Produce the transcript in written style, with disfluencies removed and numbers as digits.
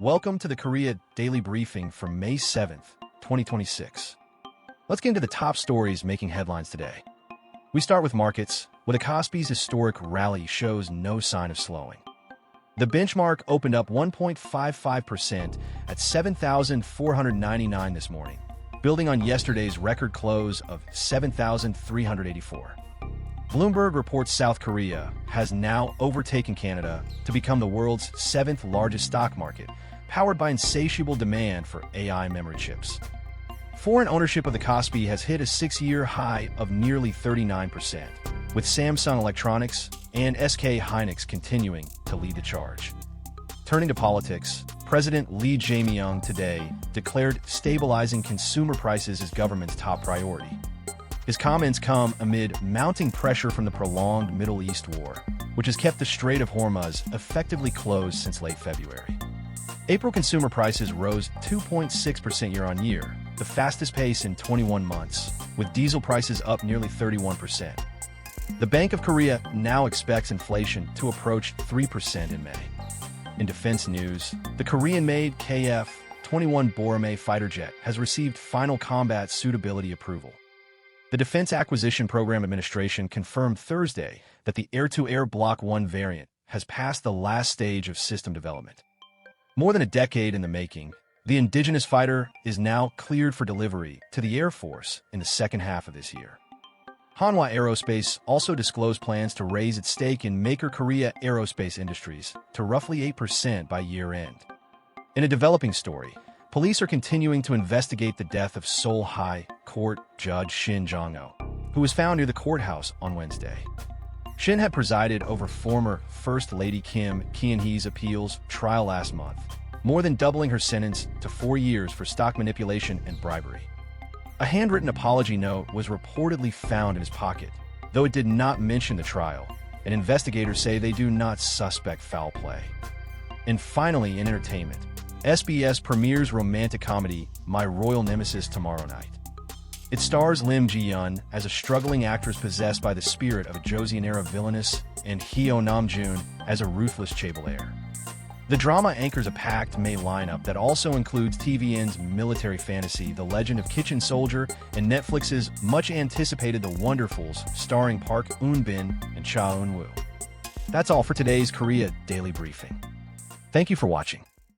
Welcome to the Korea Daily Briefing for May 7th, 2026. Let's get into the top stories making headlines today. We start with markets, where the Kospi's historic rally shows no sign of slowing. The benchmark opened up 1.55% at 7,499 this morning, building on yesterday's record close of 7,384. Bloomberg reports South Korea has now overtaken Canada to become the world's seventh largest stock market, powered by insatiable demand for AI memory chips. Foreign ownership of the Kospi has hit a six-year high of nearly 39%, with Samsung Electronics and SK Hynix continuing to lead the charge. Turning to politics, President Lee Jae-myung today declared stabilizing consumer prices as government's top priority. His comments come amid mounting pressure from the prolonged Middle East war, which has kept the Strait of Hormuz effectively closed since late February. April consumer prices rose 2.6% year-on-year, the fastest pace in 21 months, with diesel prices up nearly 31%. The Bank of Korea now expects inflation to approach 3% in May. In defense news, the Korean-made KF-21 Boramae fighter jet has received final combat suitability approval. The Defense Acquisition Program Administration confirmed Thursday that the air-to-air Block 1 variant has passed the last stage of system development. More than a decade in the making, the indigenous fighter is now cleared for delivery to the Air Force in the second half of this year. Hanwha Aerospace also disclosed plans to raise its stake in Maker Korea Aerospace Industries to roughly 8% by year-end. In a developing story, police are continuing to investigate the death of Seoul High Court Judge Shin Jong-ho, who was found near the courthouse on Wednesday. Shin had presided over former First Lady Kim Keon-hee's appeals trial last month, more than doubling her sentence to 4 years for stock manipulation and bribery. A handwritten apology note was reportedly found in his pocket, though it did not mention the trial, and investigators say they do not suspect foul play. And finally, in entertainment, SBS premieres romantic comedy My Royal Nemesis tomorrow night. It stars Lim Ji-yeon as a struggling actress possessed by the spirit of a Joseon-era villainess and Hyo Nam-joon as a ruthless chaebol heir. The drama anchors a packed May lineup that also includes TVN's military fantasy The Legend of Kitchen Soldier and Netflix's much-anticipated The Wonderfuls starring Park Eun-bin and Cha Eun-woo. That's all for today's Korea Daily Briefing. Thank you for watching.